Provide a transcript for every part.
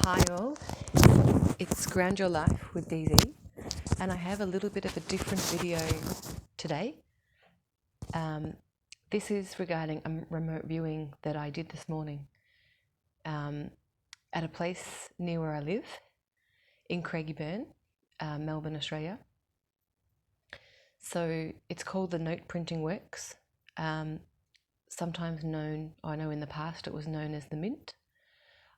Hi all, it's Ground Your Life with DZ, and I have a little bit of a different video today. This is regarding a remote viewing that I did this morning at a place near where I live in Craigieburn, Melbourne, Australia. So it's called the Note Printing Works, sometimes known, I know in the past it was known as the Mint.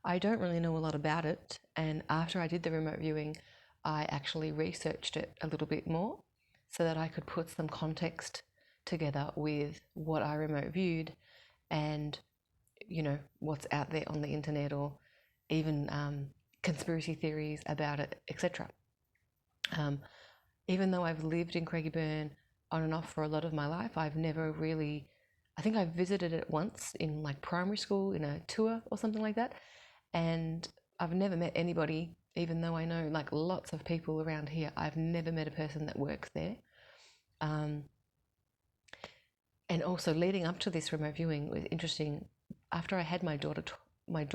I don't really know a lot about it, and after I did the remote viewing, I actually researched it a little bit more so that I could put some context together with what I remote viewed and, what's out there on the internet or even conspiracy theories about it, etc. Even though I've lived in Craigieburn on and off for a lot of my life, I've never really, I think I visited it once in like primary school in a tour or something like that. And I've never met anybody, even though I know like lots of people around here, I've never met a person that works there. And also leading up to this remote viewing was interesting. After I had my daughter, a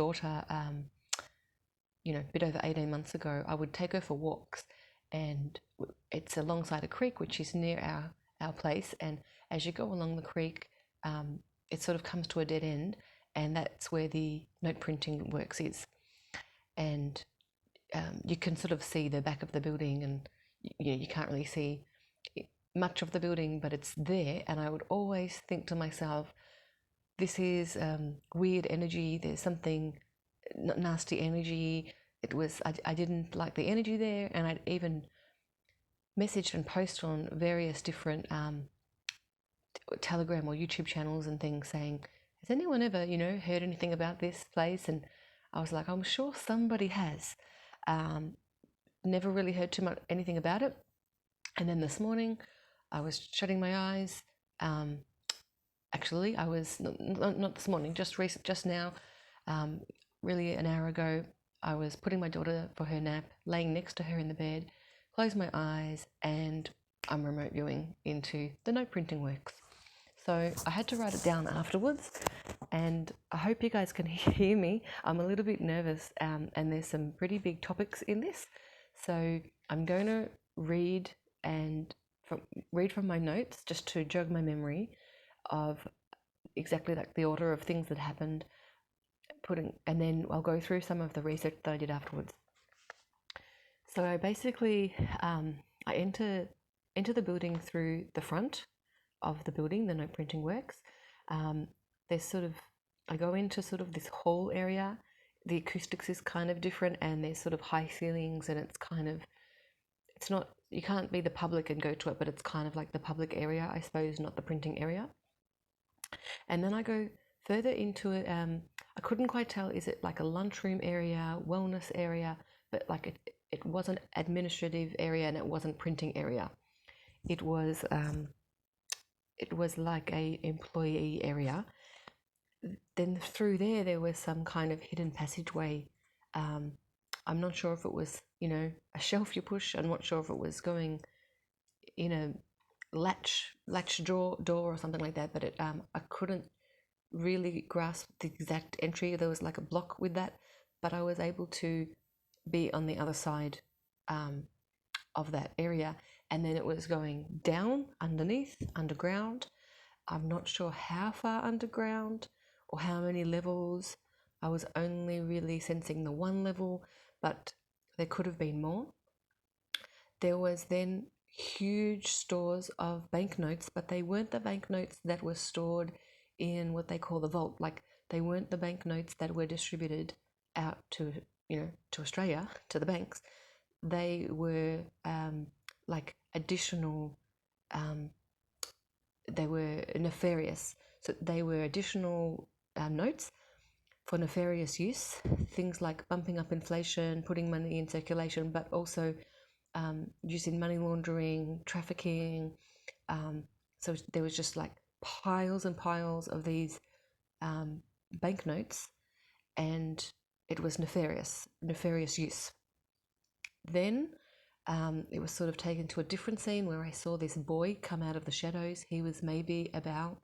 bit over 18 months ago, I would take her for walks, and it's alongside a creek which is near our place. And as you go along the creek, it sort of comes to a dead end, and that's where the Note Printing Works is. And you can sort of see the back of the building, and you can't really see much of the building, but it's there. And I would always think to myself, this is weird energy, there's something nasty energy. I didn't like the energy there, and I'd even messaged and posted on various different Telegram or YouTube channels and things saying, has anyone ever, heard anything about this place? And I was like, I'm sure somebody has. Never really heard too much anything about it. And then this morning, I was shutting my eyes. Actually, I was not this morning, just now. Really, an hour ago, I was putting my daughter for her nap, laying next to her in the bed, closed my eyes, and I'm remote viewing into the Note Printing Works. So I had to write it down afterwards, and I hope you guys can hear me. I'm a little bit nervous, and there's some pretty big topics in this. So I'm going to read from my notes just to jog my memory of exactly like the order of things that happened, and then I'll go through some of the research that I did afterwards. So I basically I enter the building through the front of the building, the Note Printing Works. I go into sort of this hall area. The acoustics is kind of different, and there's sort of high ceilings, and it's not, you can't be the public and go to it, but it's kind of like the public area, I suppose, not the printing area. And then I go further into it. I couldn't quite tell, is it like a lunchroom area, wellness area, but like it wasn't administrative area, and it wasn't printing area. It was like a employee area. Then through there was some kind of hidden passageway. I'm not sure if it was, a shelf you push. I'm not sure if it was going in a latch door or something like that, but I couldn't really grasp the exact entry. There was like a block with that, but I was able to be on the other side of that area. And then it was going down, underground. I'm not sure how far underground or how many levels. I was only really sensing the one level, but there could have been more. There was then huge stores of banknotes, but they weren't the banknotes that were stored in what they call the vault. Like, they weren't the banknotes that were distributed out to Australia, to the banks. They were like additional, they were nefarious. So they were additional notes for nefarious use, things like bumping up inflation, putting money in circulation, but also used in money laundering, trafficking. So there was just like piles and piles of these banknotes, and it was nefarious use. Then it was sort of taken to a different scene where I saw this boy come out of the shadows. He was maybe about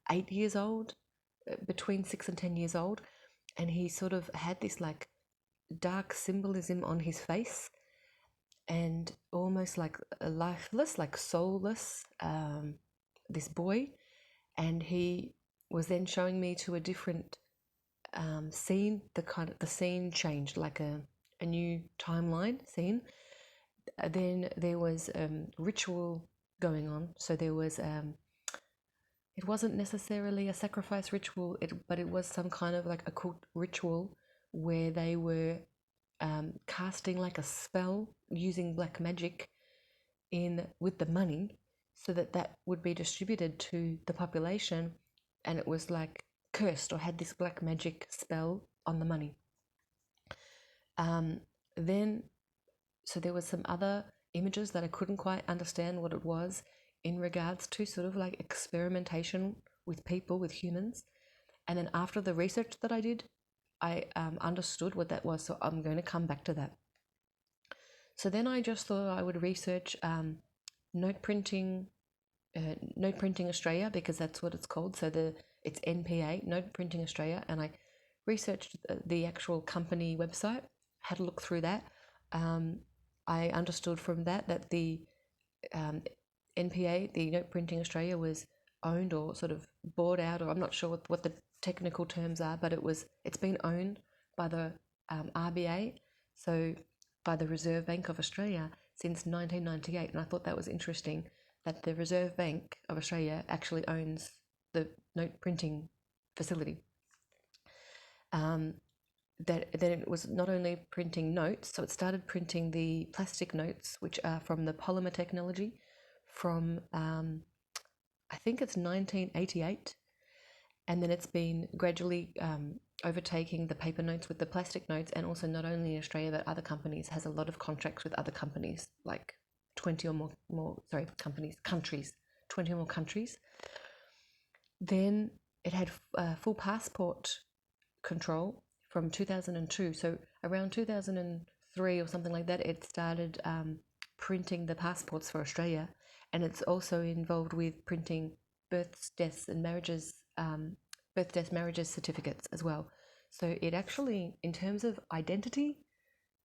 8 years old, between 6 and 10 years old, and he sort of had this like dark symbolism on his face, and almost like a lifeless, like soulless, this boy. And he was then showing me to a different scene. The scene changed, like a new timeline scene. Then there was ritual going on. So there was it wasn't necessarily a sacrifice ritual, but it was some kind of like occult ritual where they were casting like a spell using black magic in with the money, so that that would be distributed to the population, and it was like cursed or had this black magic spell on the money. Then so there was some other images that I couldn't quite understand what it was in regards to sort of like experimentation with people, with humans. And then after the research that I did, I understood what that was. So I'm going to come back to that. So then I just thought I would research note printing Australia, because that's what it's called. So it's NPA, Note Printing Australia, and I researched the actual company website, had a look through that. I understood from that the NPA, the Note Printing Australia, was owned or sort of bought out, or I'm not sure what the technical terms are, but it's been owned by the RBA, so by the Reserve Bank of Australia since 1998, and I thought that was interesting that the Reserve Bank of Australia actually owns the note printing facility. That it was not only printing notes, so it started printing the plastic notes, which are from the polymer technology from I think it's 1988, and then it's been gradually overtaking the paper notes with the plastic notes, and also not only in Australia but other companies, has a lot of contracts with other companies, like 20 or more 20 or more countries. Then it had full passport control from 2002. So around 2003 or something like that, it started printing the passports for Australia, and it's also involved with printing births, deaths, and marriages, marriages certificates as well. So it actually, in terms of identity,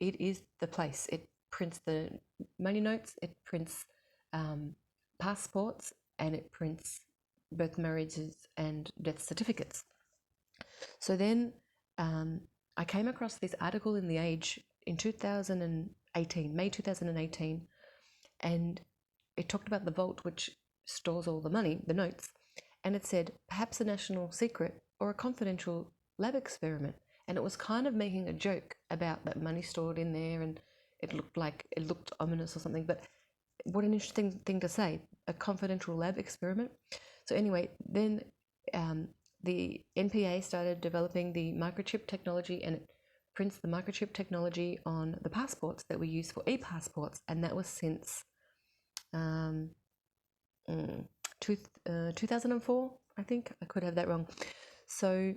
it is the place. It prints the money notes, it prints passports, and it prints birth, marriages, and death certificates. So then I came across this article in The Age in 2018, May 2018, and it talked about the vault which stores all the money, the notes, and it said perhaps a national secret or a confidential lab experiment. And it was kind of making a joke about that money stored in there, and it looked ominous or something. But what an interesting thing to say, a confidential lab experiment. So anyway, then the NPA started developing the microchip technology, and it prints the microchip technology on the passports that we use for e-passports, and that was since 2004, I think. I could have that wrong. So,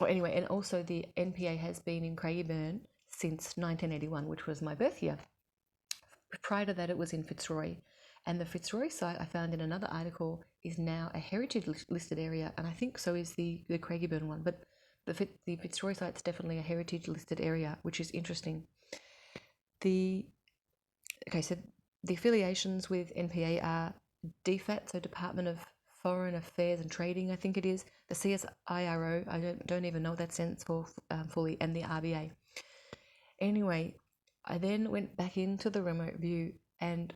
or anyway, and also the NPA has been in Craigieburn since 1981, which was my birth year. Prior to that, it was in Fitzroy. And the Fitzroy site, I found in another article, is now a heritage listed area, and I think so is the Craigieburn one. But the Fitzroy site's definitely a heritage listed area, which is interesting. So the affiliations with NPA are DFAT, so Department of Foreign Affairs and Trading, I think it is, the CSIRO, I don't even know what that stands for fully, and the RBA. Anyway, I then went back into the remote view, and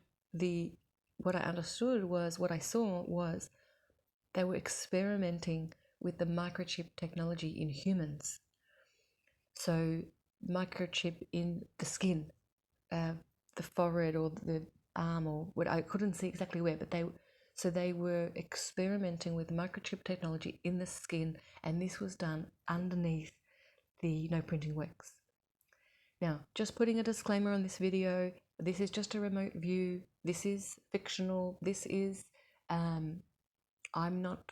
what I saw was they were experimenting with the microchip technology in humans. So microchip in the skin, the forehead or the arm, or what, I couldn't see exactly where, but they were experimenting with microchip technology in the skin, and this was done underneath the No Printing Works. Now, just putting a disclaimer on this video, this is just a remote view, this is fictional, I'm not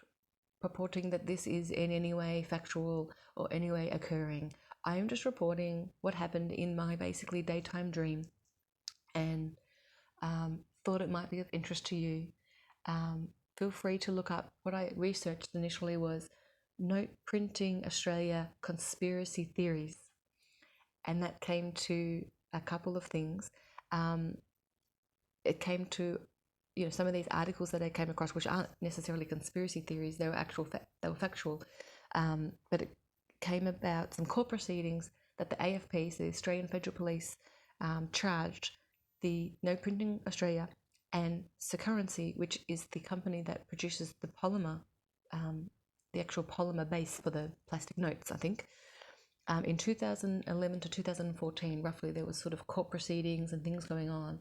purporting that this is in any way factual or any way occurring. I am just reporting what happened in my basically daytime dream, and thought it might be of interest to you. Feel free to look up. What I researched initially was Note Printing Australia Conspiracy Theories, and that came to a couple of things. It came to, some of these articles that I came across, which aren't necessarily conspiracy theories; they were they were factual. But it came about some court proceedings that the AFP, so the Australian Federal Police, charged the No Printing Australia and Securrency, which is the company that produces the polymer, the actual polymer base for the plastic notes, I think. In 2011 to 2014, roughly, there was sort of court proceedings and things going on.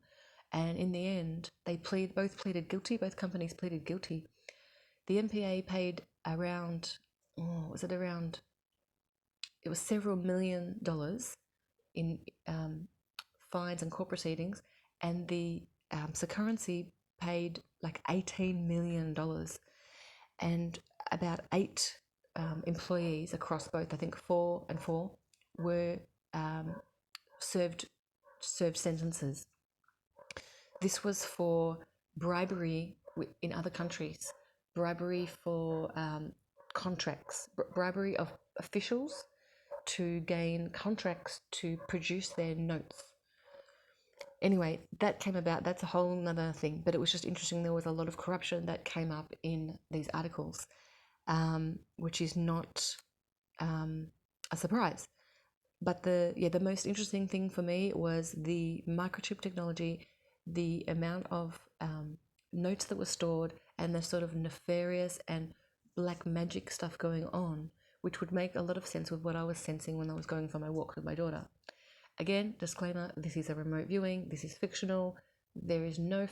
And in the end, both pleaded guilty, both companies pleaded guilty. The MPA paid around, it was several $1 million in fines and court proceedings, and the Securrency paid like $18 million, and about 8 employees across both, I think 4 and 4, were served sentences. This was for bribery in other countries, bribery for contracts, bribery of officials to gain contracts to produce their notes. Anyway, that came about. That's a whole nother thing, but it was just interesting. There was a lot of corruption that came up in these articles, which is not a surprise. But the most interesting thing for me was the microchip technology, the amount of notes that were stored, and the sort of nefarious and black magic stuff going on, which would make a lot of sense with what I was sensing when I was going for my walk with my daughter. Again, disclaimer: this is a remote viewing. This is fictional. There is no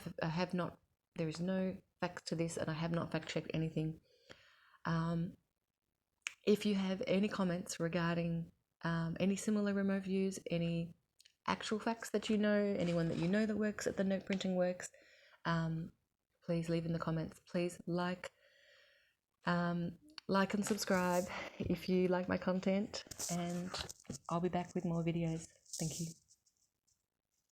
facts to this, and I have not fact checked anything. If you have any comments regarding any similar remote views, any actual facts that you know, anyone that you know that works at the Note Printing Works, please leave in the comments. Please like and subscribe if you like my content, and I'll be back with more videos. Thank you.